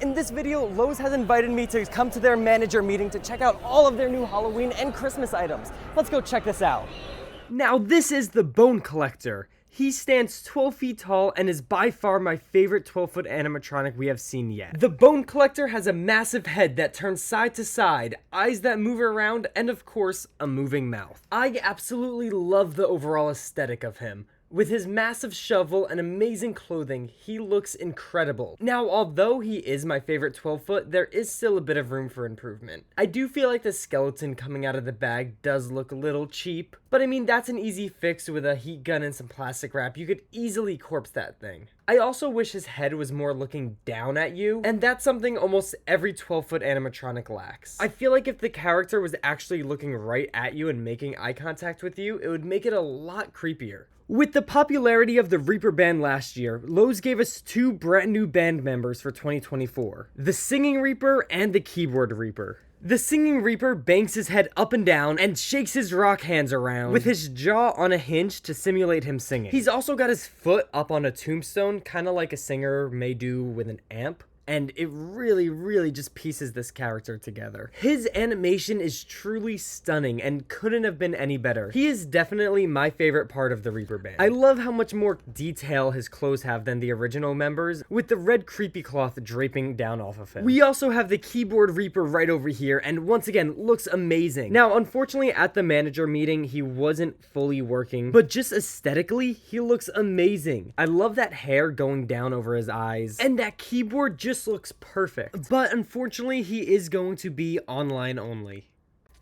In this video, Lowe's has invited me to come to their manager meeting to check out all of their new Halloween and Christmas items. Let's go check this out. Now this is the Bone Collector. He stands 12 feet tall and is by far my favorite 12-foot animatronic we have seen yet. The Bone Collector has a massive head that turns side to side, eyes that move around, and of course, a moving mouth. I absolutely love the overall aesthetic of him. With his massive shovel and amazing clothing, he looks incredible. Now, although he is my favorite 12-foot, there is still a bit of room for improvement. I do feel like the skeleton coming out of the bag does look a little cheap, but I mean, that's an easy fix with a heat gun and some plastic wrap. You could easily corpse that thing. I also wish his head was more looking down at you, and that's something almost every 12-foot animatronic lacks. I feel like if the character was actually looking right at you and making eye contact with you, it would make it a lot creepier. With the popularity of the Reaper band last year, Lowe's gave us two brand new band members for 2024, the Singing Reaper and the Keyboard Reaper. The Singing Reaper bangs his head up and down and shakes his rock hands around with his jaw on a hinge to simulate him singing. He's also got his foot up on a tombstone, kind of like a singer may do with an amp. And it really just pieces this character together. His animation is truly stunning and couldn't have been any better. He is definitely my favorite part of the Reaper band. I love how much more detail his clothes have than the original members, with the red creepy cloth draping down off of him. We also have the Keyboard Reaper right over here, and once again, looks amazing. Now, unfortunately, at the manager meeting, he wasn't fully working, but just aesthetically, he looks amazing. I love that hair going down over his eyes, and that keyboard just looks perfect. But unfortunately, he is going to be online only.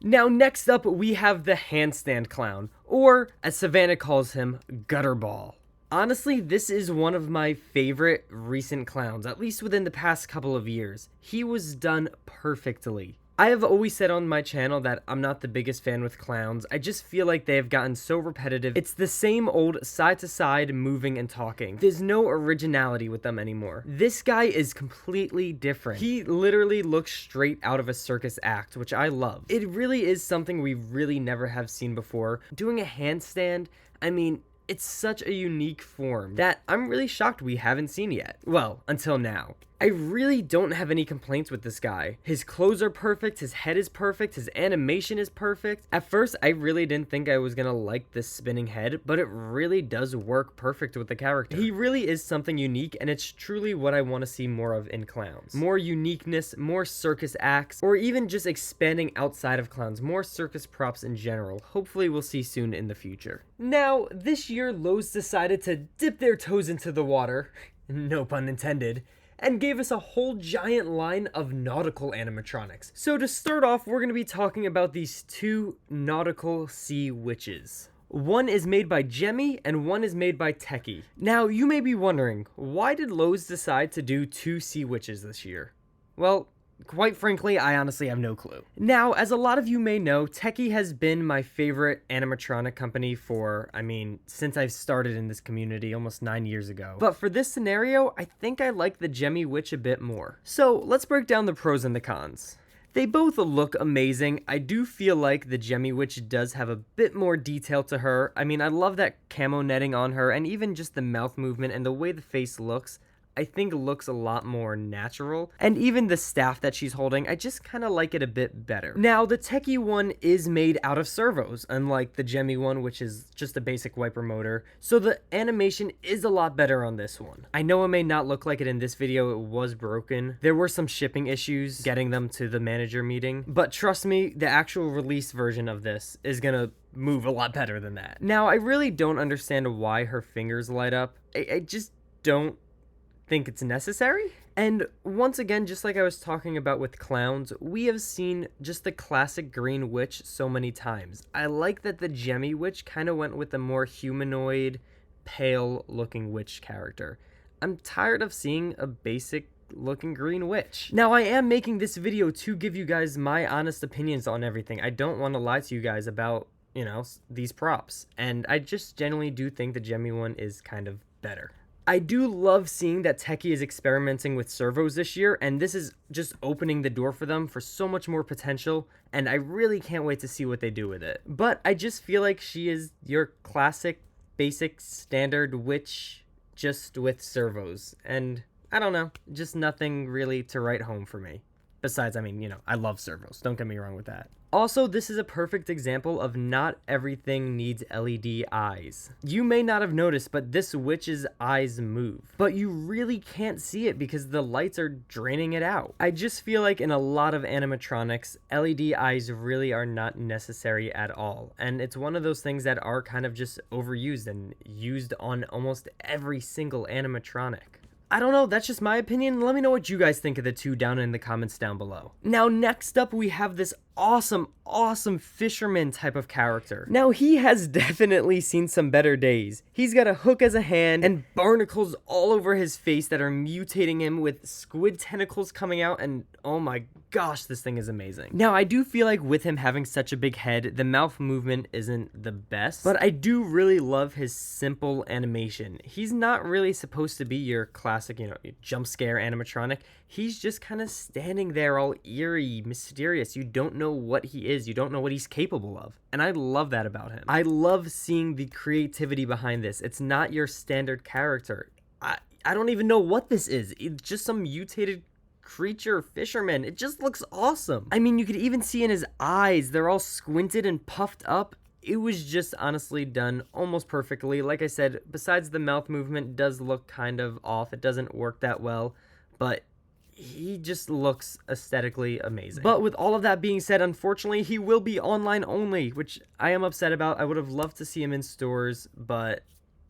Now, next up, we have the Handstand Clown, or as Savannah calls him, Gutterball. Honestly, this is one of my favorite recent clowns, at least within the past couple of years. He was done perfectly. I have always said on my channel that I'm not the biggest fan with clowns. I just feel like they have gotten so repetitive. It's the same old side to side moving and talking. There's no originality with them anymore. This guy is completely different. He literally looks straight out of a circus act, which I love. It really is something we really never have seen before. Doing a handstand, I mean, it's such a unique form that I'm really shocked we haven't seen yet. Well, until now. I really don't have any complaints with this guy. His clothes are perfect, his head is perfect, his animation is perfect. At first, I really didn't think I was gonna like this spinning head, but it really does work perfect with the character. He really is something unique, and it's truly what I want to see more of in clowns. More uniqueness, more circus acts, or even just expanding outside of clowns, more circus props in general. Hopefully we'll see soon in the future. Now, this year, Lowe's decided to dip their toes into the water, no pun intended, and gave us a whole giant line of nautical animatronics. So to start off, we're going to be talking about these two Nautical Sea Witches. One is made by Jemmy and one is made by Techie. Now, you may be wondering, why did Lowe's decide to do two Sea Witches this year? Well, quite frankly, I honestly have no clue. Now, as a lot of you may know, Techie has been my favorite animatronic company for, since I've started in this community almost 9 years ago. But for this scenario, I think I like the Jemmy Witch a bit more. So let's break down the pros and the cons. They both look amazing. I do feel like the Jemmy Witch does have a bit more detail to her. I love that camo netting on her, and even just the mouth movement and the way the face looks. I think looks a lot more natural, and even the staff that she's holding, I just kind of like it a bit better. Now, the Techie one is made out of servos, unlike the Jemmy one, which is just a basic wiper motor, so the animation is a lot better on this one. I know it may not look like it in this video, it was broken. There were some shipping issues getting them to the manager meeting, but trust me, the actual release version of this is gonna move a lot better than that. Now, I really don't understand why her fingers light up. I just don't think it's necessary. And once again, just like I was talking about with clowns, we have seen just the classic green witch so many times. I like that the Jemmy Witch kind of went with a more humanoid, pale looking witch character. I'm tired of seeing a basic looking green witch. Now, I am making this video to give you guys my honest opinions on everything. I don't want to lie to you guys about, these props. And I just generally do think the Jemmy one is kind of better. I do love seeing that Techie is experimenting with servos this year, and this is just opening the door for them for so much more potential, and I really can't wait to see what they do with it. But I just feel like she is your classic, basic, standard witch, just with servos, and I don't know, just nothing really to write home for me. Besides, I mean, I love servos. Don't get me wrong with that. Also, this is a perfect example of not everything needs LED eyes. You may not have noticed, but this witch's eyes move. But you really can't see it because the lights are draining it out. I just feel like in a lot of animatronics, LED eyes really are not necessary at all. And it's one of those things that are kind of just overused and used on almost every single animatronic. I don't know, that's just my opinion. Let me know what you guys think of the two down in the comments down below. Now, next up, we have this awesome fisherman type of character. Now, he has definitely seen some better days. He's got a hook as a hand and barnacles all over his face that are mutating him with squid tentacles coming out, and oh my gosh, this thing is amazing. Now, I do feel like with him having such a big head, the mouth movement isn't the best, but I do really love his simple animation. He's not really supposed to be your classic, jump scare animatronic. He's just kind of standing there all eerie, mysterious. You don't know what he is. You don't know what he's capable of. And I love that about him. I love seeing the creativity behind this. It's not your standard character. I don't even know what this is. It's just some mutated creature fisherman. It just looks awesome. I mean, you could even see in his eyes, they're all squinted and puffed up. It was just honestly done almost perfectly. Like I said, besides the mouth movement does look kind of off. It doesn't work that well, but he just looks aesthetically amazing. But with all of that being said, unfortunately, he will be online only, which I am upset about. I would have loved to see him in stores, but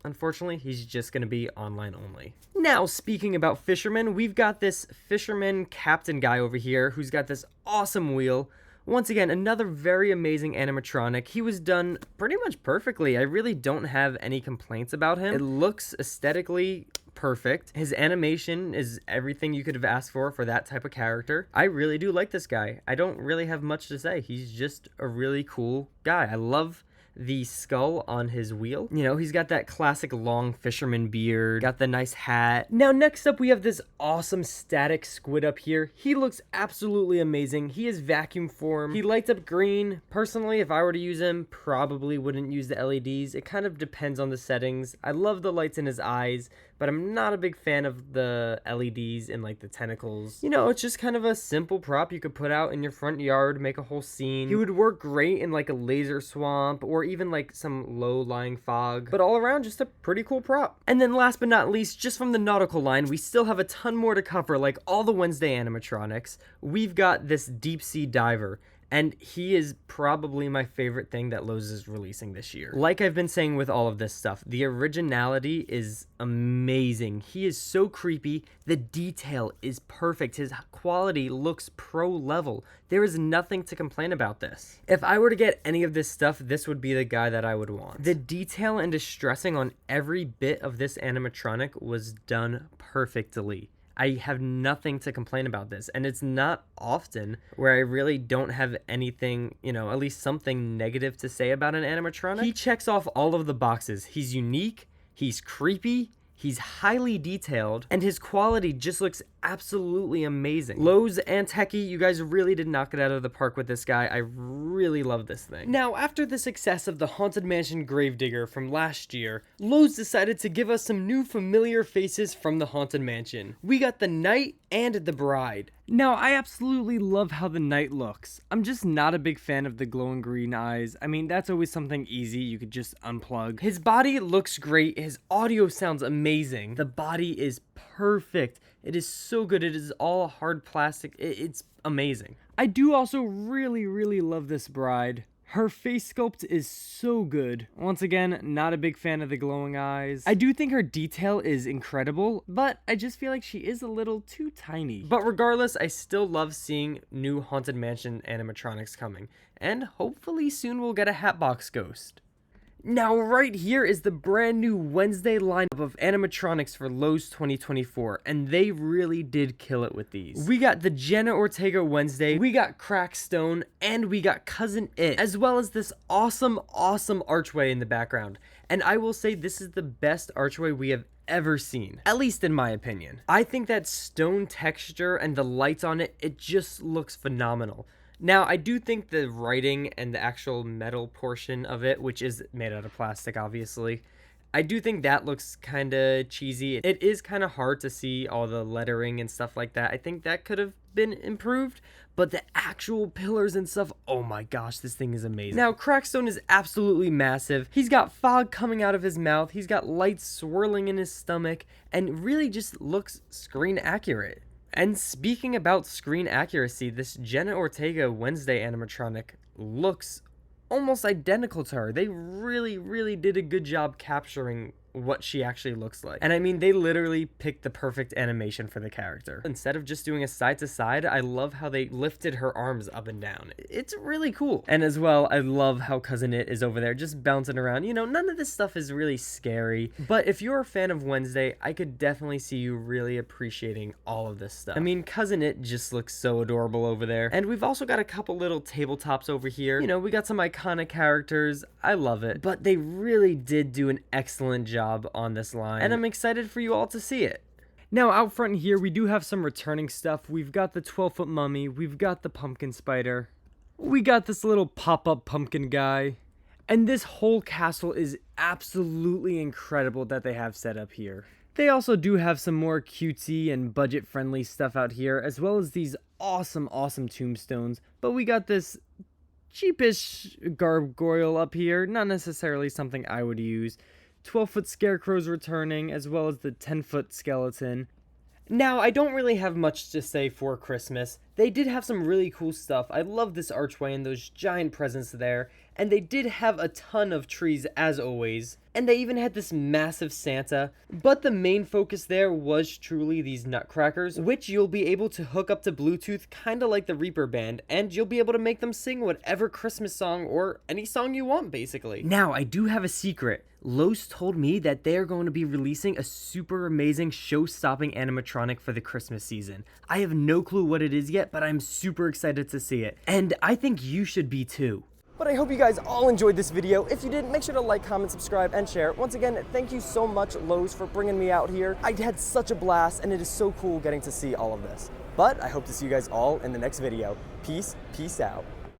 unfortunately, he's just going to be online only. Now, speaking about Fisherman, we've got this Fisherman captain guy over here who's got this awesome wheel. Once again, another very amazing animatronic. He was done pretty much perfectly. I really don't have any complaints about him. It looks aesthetically perfect. His animation is everything you could have asked for that type of character. I really do like this guy. I don't really have much to say. He's just a really cool guy. I love the skull on his wheel. He's got that classic long fisherman beard, got the nice hat. Now, next up, we have this awesome static squid up here. He looks absolutely amazing. He is vacuum form. He lights up green. Personally, if I were to use him, probably wouldn't use the LEDs. It kind of depends on the settings. I love the lights in his eyes, but I'm not a big fan of the LEDs and like the tentacles. It's just kind of a simple prop you could put out in your front yard, make a whole scene. He would work great in like a laser swamp or even like some low-lying fog, but all around just a pretty cool prop. And then last but not least, just from the Nautical line, we still have a ton more to cover, like all the Wednesday animatronics. We've got this deep sea diver, and he is probably my favorite thing that Lowe's is releasing this year. Like I've been saying with all of this stuff, the originality is amazing. He is so creepy. The detail is perfect. His quality looks pro level. There is nothing to complain about this. If I were to get any of this stuff, this would be the guy that I would want. The detail and distressing on every bit of this animatronic was done perfectly. I have nothing to complain about this, and it's not often where I really don't have anything, at least something negative to say about an animatronic. He checks off all of the boxes. He's unique, he's creepy, he's highly detailed, and his quality just looks absolutely amazing. Lowe's and Techie, you guys really did knock it out of the park with this guy. I really love this thing. Now, after the success of the Haunted Mansion Gravedigger from last year, Lowe's decided to give us some new familiar faces from the Haunted Mansion. We got the Knight and the Bride. Now, I absolutely love how the Knight looks. I'm just not a big fan of the glowing green eyes. I mean, that's always something easy you could just unplug. His body looks great. His audio sounds amazing. The body is perfect. It is so good. It is all hard plastic. It's amazing. I do also really love this Bride. Her face sculpt is so good. Once again, not a big fan of the glowing eyes. I do think her detail is incredible, but I just feel like she is a little too tiny. But regardless, I still love seeing new Haunted Mansion animatronics coming, and hopefully soon we'll get a Hatbox Ghost. Now, right here is the brand new Wednesday lineup of animatronics for Lowe's 2024, and they really did kill it with these. We got the Jenna Ortega Wednesday, we got Crackstone, and we got Cousin It, as well as this awesome archway in the background. And I will say this is the best archway we have ever seen, at least in my opinion. I think that stone texture and the lights on it, it just looks phenomenal. Now, I do think the writing and the actual metal portion of it, which is made out of plastic, obviously, I do think that looks kind of cheesy. It is kind of hard to see all the lettering and stuff like that. I think that could have been improved, but the actual pillars and stuff, oh my gosh, this thing is amazing. Now, Crackstone is absolutely massive. He's got fog coming out of his mouth. He's got lights swirling in his stomach, and really just looks screen accurate. And speaking about screen accuracy, this Jenna Ortega Wednesday animatronic looks almost identical to her. They really did a good job capturing what she actually looks like. And I mean, they literally picked the perfect animation for the character. Instead of just doing a side to side, I love how they lifted her arms up and down. It's really cool. And as well, I love how Cousin It is over there just bouncing around. You know, none of this stuff is really scary, but if you're a fan of Wednesday, I could definitely see you really appreciating all of this stuff. I mean, Cousin It just looks so adorable over there. And we've also got a couple little tabletops over here. You know, we got some iconic characters. I love it. But they really did do an excellent job on this line, and I'm excited for you all to see it. Now, out front here, we do have some returning stuff. We've got the 12-foot mummy, we've got the pumpkin spider, we got this little pop-up pumpkin guy, and this whole castle is absolutely incredible that they have set up here. They also do have some more cutesy and budget-friendly stuff out here, as well as these awesome tombstones, but we got this cheapish gargoyle up here, not necessarily something I would use. 12-foot scarecrows returning, as well as the 10-foot skeleton. Now, I don't really have much to say for Christmas. They did have some really cool stuff. I love this archway and those giant presents there. And they did have a ton of trees, as always. And they even had this massive Santa. But the main focus there was truly these nutcrackers, which you'll be able to hook up to Bluetooth, kind of like the Reaper Band. And you'll be able to make them sing whatever Christmas song or any song you want, basically. Now, I do have a secret. Lowe's told me that they are going to be releasing a super amazing show-stopping animatronic for the Christmas season. I have no clue what it is yet, but I'm super excited to see it. And I think you should be too. But I hope you guys all enjoyed this video. If you did, make sure to like, comment, subscribe, and share. Once again, thank you so much, Lowe's, for bringing me out here. I had such a blast, and it is so cool getting to see all of this. But I hope to see you guys all in the next video. Peace out.